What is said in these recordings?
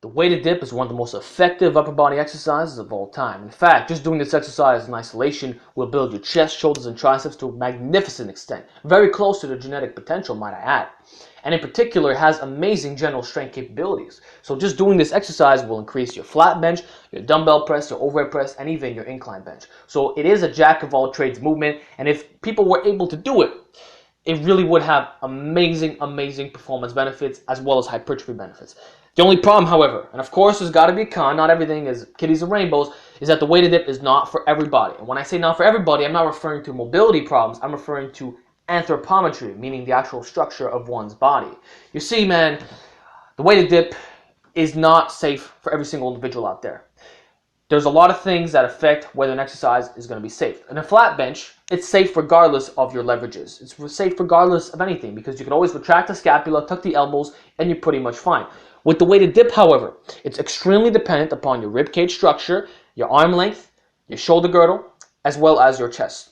The weighted dip is one of the most effective upper body exercises of all time. In fact, just doing this exercise in isolation will build your chest, shoulders, and triceps to a magnificent extent. Very close to the genetic potential, might I add. And in particular, it has amazing general strength capabilities. So just doing this exercise will increase your flat bench, your dumbbell press, your overhead press, and even your incline bench. So it is a jack of all trades movement, and if people were able to do it, it really would have amazing performance benefits as well as hypertrophy benefits. The only problem, however, and of course there's got to be a con, not everything is kitties and rainbows, is that the weighted dip is not for everybody. And when I say not for everybody, I'm not referring to mobility problems, I'm referring to anthropometry, meaning the actual structure of one's body. You see, man, the weighted dip is not safe for every single individual out there. There's a lot of things that affect whether an exercise is going to be safe. In a flat bench, it's safe regardless of your leverages. It's safe regardless of anything because you can always retract the scapula, tuck the elbows, and you're pretty much fine. With the weighted dip, however, it's extremely dependent upon your rib cage structure, your arm length, your shoulder girdle, as well as your chest.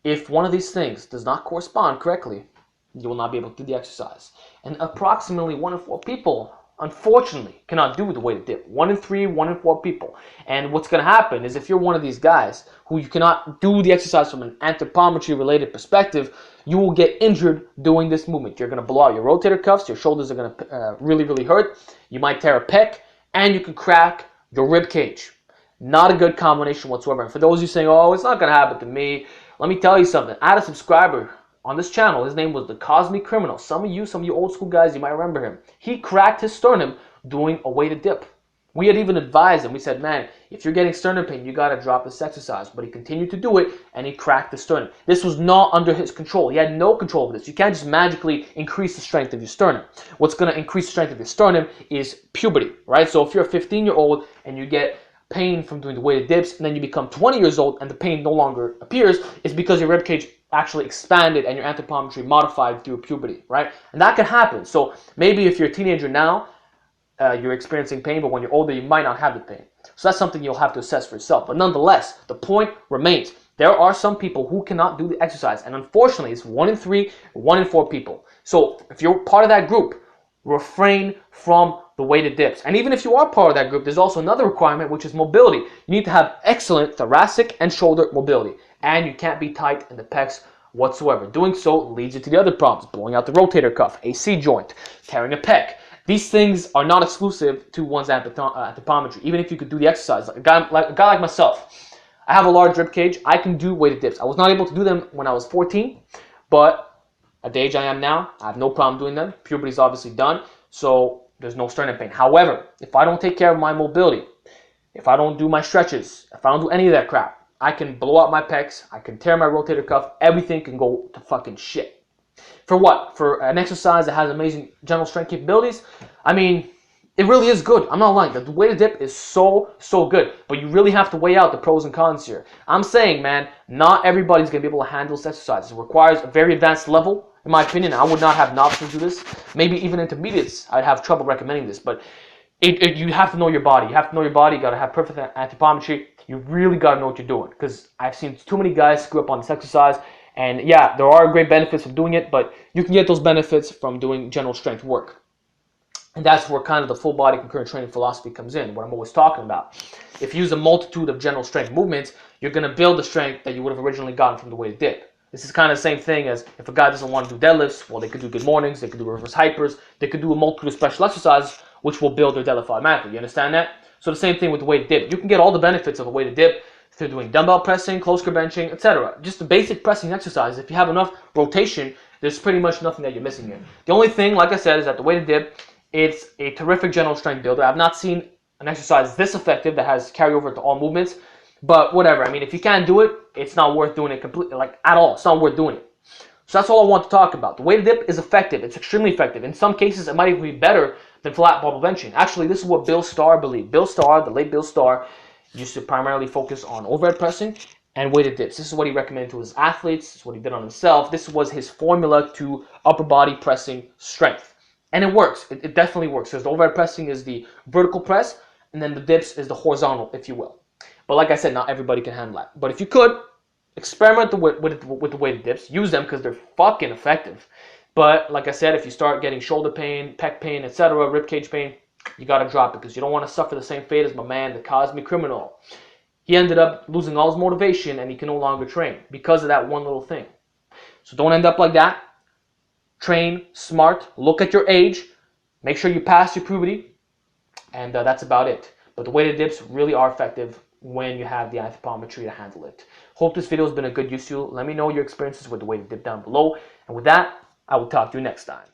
If one of these things does not correspond correctly, you will not be able to do the exercise. And approximately 1 in 4 people, unfortunately, cannot do the weighted dip. 1 in 3, 1 in 4 people. And what's going to happen is if you're one of these guys who you cannot do the exercise from an anthropometry-related perspective, you will get injured doing this movement. You're going to blow out your rotator cuffs, your shoulders are going to really hurt, you might tear a pec, and you can crack your rib cage. Not a good combination whatsoever. And for those of you saying, oh, it's not going to happen to me, let me tell you something. I had a subscriber on this channel. His name was the Cosmic Criminal. Some of you old school guys, you might remember him. He cracked his sternum doing a weighted dip. We had even advised him. We said, man, if you're getting sternum pain, you got to drop this exercise. But he continued to do it, and he cracked the sternum. This was not under his control. He had no control over this. You can't just magically increase the strength of your sternum. What's going to increase the strength of your sternum is puberty, right? So if you're a 15-year-old and you get pain from doing the weighted dips, and then you become 20 years old and the pain no longer appears, it's because your rib cage actually expanded and your anthropometry modified through puberty, right? And that can happen. So maybe if you're a teenager now, you're experiencing pain, but when you're older, you might not have the pain. So that's something you'll have to assess for yourself. But nonetheless, the point remains. There are some people who cannot do the exercise, and unfortunately, it's 1 in 3, 1 in 4 people. So if you're part of that group, refrain from the weighted dips. And even if you are part of that group, there's also another requirement, which is mobility. You need to have excellent thoracic and shoulder mobility, and you can't be tight in the pecs whatsoever. Doing so leads you to the other problems: blowing out the rotator cuff, AC joint, tearing a pec. These things are not exclusive to one's anthropometry. Even if you could do the exercise, a guy like myself, I have a large rib cage. I can do weighted dips. I was not able to do them when I was 14, but at the age I am now, I have no problem doing them. Puberty is obviously done, so there's no sternum pain. However, if I don't take care of my mobility, if I don't do my stretches, if I don't do any of that crap, I can blow out my pecs, I can tear my rotator cuff, everything can go to fucking shit. For what? For an exercise that has amazing general strength capabilities? I mean, it really is good. I'm not lying. The weighted dip is so good. But you really have to weigh out the pros and cons here. I'm saying, man, not everybody's going to be able to handle this exercise. It requires a very advanced level. In my opinion, I would not have novices do this. Maybe even intermediates, I'd have trouble recommending this. But you have to know your body. You have to know your body. You got to have perfect anthropometry. You really got to know what you're doing. Because I've seen too many guys screw up on this exercise. And yeah, there are great benefits of doing it, but you can get those benefits from doing general strength work. And that's where kind of the full body concurrent training philosophy comes in, what I'm always talking about. If you use a multitude of general strength movements, you're going to build the strength that you would have originally gotten from the weighted dip. This is kind of the same thing as if a guy doesn't want to do deadlifts, well, they could do good mornings, they could do reverse hypers, they could do a multitude of special exercises, which will build their deadlift automatically. You understand that? So the same thing with the weighted dip. You can get all the benefits of a weighted dip through doing dumbbell pressing, close grip benching, etc. Just the basic pressing exercise. If you have enough rotation, there's pretty much nothing that you're missing here. The only thing, like I said, is that the weighted dip, it's a terrific general strength builder. I've not seen an exercise this effective that has carryover to all movements, but whatever. I mean, if you can't do it, it's not worth doing it completely, like at all. It's not worth doing it. So that's all I want to talk about. The weighted dip is effective. It's extremely effective. In some cases, it might even be better than flat barbell benching. Actually, this is what Bill Starr believed. Bill Starr, the late Bill Starr, used to primarily focus on overhead pressing and weighted dips. This is what he recommended to his athletes. This is what he did on himself. This was his formula to upper body pressing strength. And it works. It definitely works. Because the overhead pressing is the vertical press, and then the dips is the horizontal, if you will. But like I said, not everybody can handle that. But if you could, experiment with the weighted dips. Use them because they're fucking effective. But like I said, if you start getting shoulder pain, pec pain, etc., rib cage pain, You got to drop it because you don't want to suffer the same fate as my man, the Cosmic Criminal. He ended up losing all his motivation and he can no longer train because of that one little thing. So don't end up like that. Train smart. Look at your age. Make sure you pass your puberty. And that's about it. But the weighted dips really are effective when you have the anthropometry to handle it. Hope this video has been a good use to you. Let me know your experiences with the weighted dip down below. And with that, I will talk to you next time.